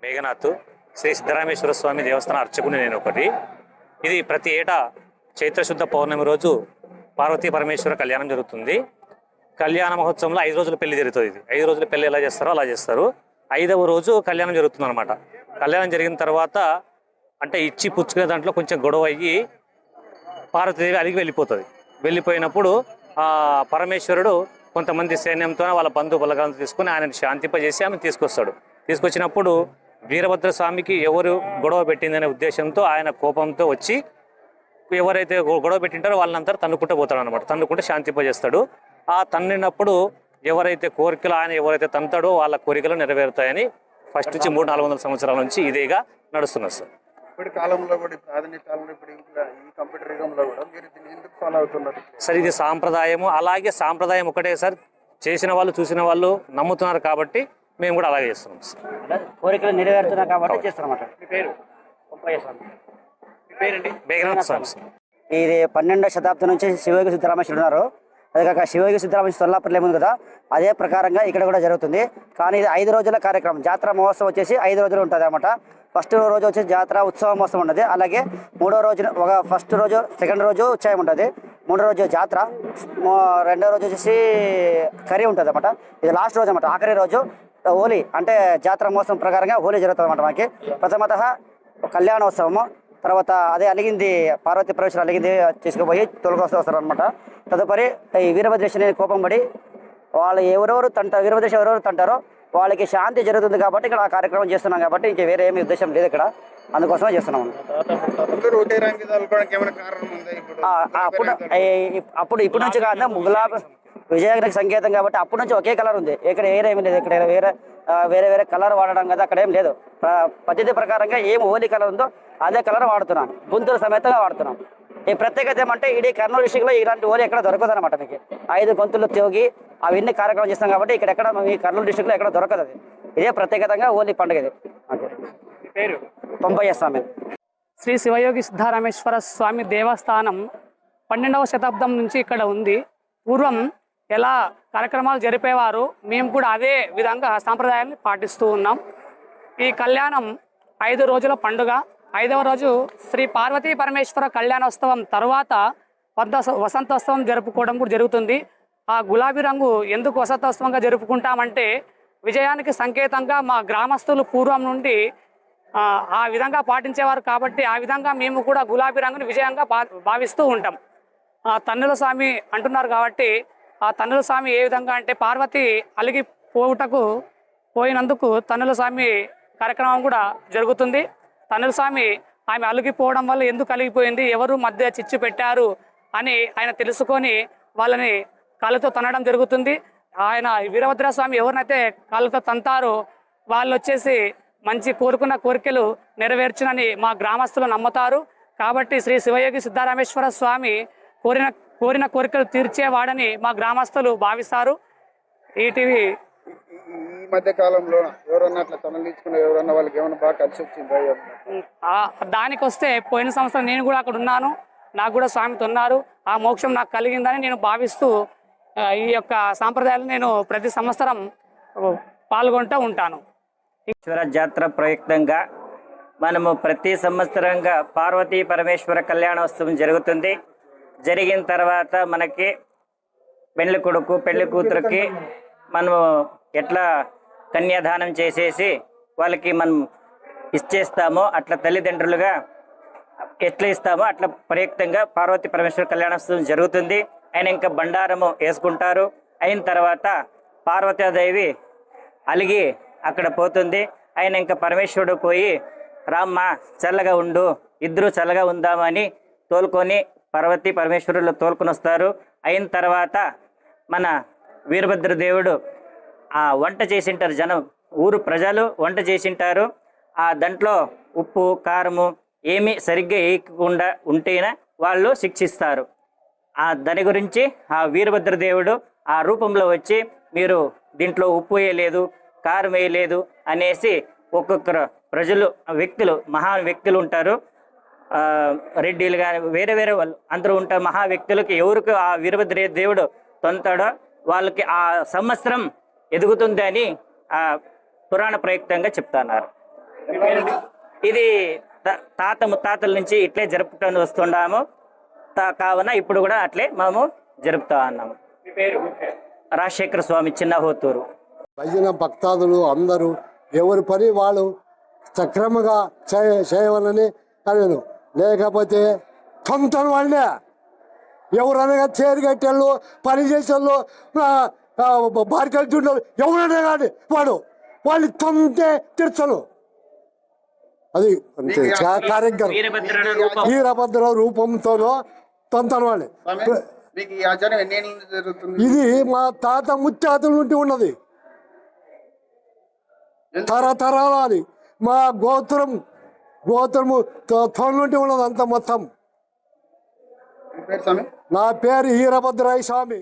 మేఘనాథ్ శ్రీ సిద్ధరామేశ్వర స్వామి దేవస్థాన అర్చకుని నేను ఒకటి. ఇది ప్రతి ఏటా చైత్రశుద్ధ పౌర్ణమి రోజు పార్వతీ పరమేశ్వర కళ్యాణం జరుగుతుంది. కళ్యాణ మహోత్సవంలో 5 రోజుల పెళ్లి జరుగుతుంది. ఇది 5 రోజుల పెళ్లి ఎలా చేస్తారో అలా చేస్తారు. 5వ రోజు కళ్యాణం జరుగుతుంది అనమాట. కళ్యాణం జరిగిన తర్వాత అంటే ఇచ్చి పుచ్చుకునే దాంట్లో కొంచెం గొడవ అయ్యి పార్వతీదేవి అలిగి వెళ్ళిపోతుంది. వెళ్ళిపోయినప్పుడు ఆ పరమేశ్వరుడు కొంతమంది సైన్యంతో వాళ్ళ బంధు బలగాలను తీసుకుని ఆయనను శాంతింపజేసి ఆమెను తీసుకొస్తాడు. తీసుకొచ్చినప్పుడు వీరభద్ర స్వామికి ఎవరు గొడవ పెట్టిందనే ఉద్దేశంతో ఆయన కోపంతో వచ్చి ఎవరైతే గొడవ పెట్టింటారో వాళ్ళంతా తన్నుకుంటూ పోతాడు అనమాట. తన్నుకుంటూ శాంతింపజేస్తాడు. ఆ తన్నినప్పుడు ఎవరైతే కోరికలు ఆయన ఎవరైతే తన్నుతాడో వాళ్ళ కోరికలు నెరవేరుతాయని ఫస్ట్ నుంచి 300-400 సంవత్సరాల నుంచి ఇదేగా నడుస్తున్నారు సార్. ఇప్పటి కాలంలో కూడా ఆధునిక కాలంలో ఇప్పుడు ఈ కంప్యూటర్ యుగంలో కూడా మీరు దీన్ని ఎందుకు ఫాలో అవుతున్నారు సార్? ఇది సాంప్రదాయము. అలాగే సాంప్రదాయం ఒకటే సార్, చేసిన వాళ్ళు చూసిన వాళ్ళు నమ్ముతున్నారు కాబట్టి మేము కూడా అలాగే చేస్తున్నాం సార్. కోరికలు నెరవేరుతున్నాం కాబట్టి చేస్తున్నాం. మీ పేరు? మీ పేరండి? మేఘనాథ్ స్వామి సార్. ఇది 12వ శతాబ్దం నుంచి శివయోగి సిద్ధరామేశ్వరుడు ఉన్నారు. అదే కాక శివయోగి సిద్ధరామేశ్వర సొల్లాపల్లి ఏముంది కదా, అదే ప్రకారంగా ఇక్కడ కూడా జరుగుతుంది. కానీ ఇది 5 రోజుల కార్యక్రమం. జాతర మహోత్సవం వచ్చేసి 5 రోజులు ఉంటుంది అనమాట. ఫస్ట్ రోజు వచ్చేసి జాతర ఉత్సవ మహోత్సవం ఉంటుంది. అలాగే 3వ రోజు ఫస్ట్ రోజు, సెకండ్ రోజు ఉత్సవం ఉంటుంది. 3వ రోజు జాతర, 2వ రోజు వచ్చేసి కర్రీ ఉంటుంది అనమాట. ఇది లాస్ట్ రోజు అనమాట. ఆఖరి రోజు హోలీ, అంటే జాతర మహోత్సవం ప్రకారంగా హోలీ జరుగుతుంది అనమాట. మనకి ప్రథమత కళ్యాణోత్సవము, తర్వాత అదే అలిగింది పార్వతీ పరమేశ్వర అలిగింది తీసుకుపోయి తొలగొస్తారు అనమాట. తదుపరి ఈ వీరభద్రేశ్వరుని కోపం పడి వాళ్ళు ఎవరెవరు వీరభద్రేశ్వర ఎవరెవరు తంటారో వాళ్ళకి శాంతి జరుగుతుంది కాబట్టి ఇక్కడ ఆ కార్యక్రమం చేస్తున్నాం. కాబట్టి ఇంక వేరే ఏమీ ఉద్దేశం లేదు ఇక్కడ, అందుకోసమే చేస్తున్నాం. ఇప్పుడు నుంచి కాదు, గులాబీ విజయానికి సంకేతం కాబట్టి అప్పటి నుంచి ఒకే కలర్ ఉంది. ఇక్కడ వేరే ఏమీ లేదు. ఇక్కడ వేరే వేరే కలర్ వాడడం కదా, అక్కడ ఏం లేదు. పద్ధతి ప్రకారంగా ఏం హోలీ కలర్ ఉందో అదే కలర్ వాడుతున్నాం. గుంటూరు సమేతంగా వాడుతున్నాం. ఈ ప్రత్యేకత ఏమంటే ఇది కర్నూలు డిస్ట్రిక్ట్లో ఇలాంటి హోలీ ఎక్కడ దొరకదు అనమాట. మీకు 5 గొంతులు తోగి అవన్నీ కార్యక్రమం చేస్తాం కాబట్టి ఇక్కడ ఎక్కడ మీ కర్నూలు డిస్ట్రిక్ట్లో ఎక్కడ దొరకదు. అది ఇదే ప్రత్యేకతంగా హోలీ పండుగ. ఇది పేరు? పంపయ్య స్వామి. శ్రీ శివయోగి సిద్ధరామేశ్వర స్వామి దేవస్థానం 12వ శతాబ్దం నుంచి ఇక్కడ ఉంది. పూర్వం ఎలా కార్యక్రమాలు జరిపేవారు, మేము కూడా అదే విధంగా సాంప్రదాయాన్ని పాటిస్తూ ఉన్నాం. ఈ కళ్యాణం 5 రోజుల పండుగ. 5వ రోజు శ్రీ పార్వతీ పరమేశ్వర కళ్యాణోత్సవం తర్వాత వసంతోత్సవం జరుపుకోవడం కూడా జరుగుతుంది. ఆ గులాబీ రంగు ఎందుకు వసంతోత్సవంగా జరుపుకుంటామంటే విజయానికి సంకేతంగా మా గ్రామస్తులు పూర్వం నుండి ఆ విధంగా పాటించేవారు కాబట్టి ఆ విధంగా మేము కూడా గులాబీ రంగుని విజయంగా భావిస్తూ ఉంటాం. తన్నుల స్వామి అంటున్నారు కాబట్టి ఆ తన్నుల స్వామి ఏ విధంగా అంటే పార్వతి అలిగి పోయినందుకు తన్నుల స్వామి కార్యక్రమం కూడా జరుగుతుంది. తన్నుల స్వామి ఆమె అలిగిపోవడం వల్ల ఎందుకు అలిగిపోయింది, ఎవరు మధ్య చిచ్చు పెట్టారు అని ఆయన తెలుసుకొని వాళ్ళని కాళ్ళతో తన్నడం జరుగుతుంది. ఆయన వీరభద్ర స్వామి ఎవరినైతే కాళ్ళతో తంతారో వాళ్ళు వచ్చేసి మంచి కోరుకున్న కోరికలు నెరవేర్చునని మా గ్రామస్తులు నమ్ముతారు. కాబట్టి శ్రీ శివయోగి సిద్ధరామేశ్వర స్వామి కోరిన కోరికలు తీర్చేవాడని మా గ్రామస్తులు భావిస్తారు. ఈటీవీ ఈ మధ్య కాలంలో ఎవరన్నా అట్లా తనలు తీసుకున్న ఎవరన్నా వాళ్ళకి ఏమైనా బాగా కలిసి వచ్చిందా? దానికి వస్తే పోయిన సంవత్సరం నేను కూడా అక్కడ ఉన్నాను. నాకు కూడా స్వామితో ఉన్నారు. ఆ మోక్షం నాకు కలిగిందని నేను భావిస్తూ ఈ యొక్క సాంప్రదాయాలు నేను ప్రతి సంవత్సరం పాల్గొంటూ ఉంటాను. ఈశ్వర జాతర ప్రయుక్తంగా మనము ప్రతి సంవత్సరంగా పార్వతీ పరమేశ్వర కళ్యాణోత్సవం జరుగుతుంది. జరిగిన తర్వాత మనకి పెళ్లి కొడుకు పెళ్లి కూతురికి మనము ఎట్లా కన్యాదానం చేసేసి వాళ్ళకి మనం ఇచ్చేస్తామో అట్లా తల్లిదండ్రులుగా ఎట్లా ఇస్తామో అట్లా ప్రయుక్తంగా పార్వతీ పరమేశ్వర కళ్యాణోత్సవం జరుగుతుంది. ఆయన ఇంకా బండారము వేసుకుంటారు. అయిన తర్వాత పార్వతీదేవి అలిగి అక్కడ పోతుంది. ఆయన ఇంకా పరమేశ్వరుడు పోయి రామ్మ చల్లగా ఉండు, ఇద్దరు చల్లగా ఉందామని తోలుకొని పార్వతీ పరమేశ్వరులు తోలుకొని వస్తారు. అయిన తర్వాత మన వీరభద్రదేవుడు ఆ వంట చేసింటారు, జనం ఊరు ప్రజలు వంట చేసింటారు. ఆ దాంట్లో ఉప్పు కారము ఏమీ సరిగ్గా వేయకుండా ఉంటేనే వాళ్ళు శిక్షిస్తారు. దాని గురించి ఆ వీరభద్రదేవుడు ఆ రూపంలో వచ్చి మీరు దీంట్లో ఉప్పు వేయలేదు, కారం వేయలేదు అనేసి ఒక్కొక్కరు ప్రజలు వ్యక్తులు మహా వ్యక్తులు ఉంటారు, రెడ్డిలు కానీ వేరే వేరే వాళ్ళు అందరూ ఉంటారు. మహా వ్యక్తులకి ఎవరికి ఆ వీరభద్ర దేవుడు తొంతాడో వాళ్ళకి ఆ సంవత్సరం ఎదుగుతుంది అని పురాణ ప్రయుక్తంగా చెప్తున్నారు. ఇది తాత ముత్తాతల నుంచి ఇట్లే జరుపుకుంటూ వస్తున్నాము. కావున ఇప్పుడు కూడా అట్లే మేము జరుపుతా ఉన్నాము. రాజశేఖర స్వామి చిన్న హోతూరు. భజన భక్తాదులు అందరూ ఎవరి పని వాళ్ళు సక్రమంగా చేయవాలని నేను, లేకపోతే తొంతన వాళ్ళే ఎవరనగా చేరు కట్టేళ్ళు పని చేసేళ్ళు బారికెళ్తుంటారు ఎవరైనా కానీ వాళ్ళు తొంతే తీర్చను. అది అంతే కార్యక్రమం. వీరభద్ర రూపంతోనో తొంతన వాళ్ళే. మీకు ఈ ఆచారం ఎన్ని ఏళ్ళ నుంచి జరుగుతుంది? ఇది మా తాత ముత్తాతల నుండి ఉన్నది, తరతరాల అది మా గోత్రము తోల నుండి ఉన్నది అంత మొత్తం. మీ పేరు స్వామి? నా పేరు వీరభద్రాయ స్వామి.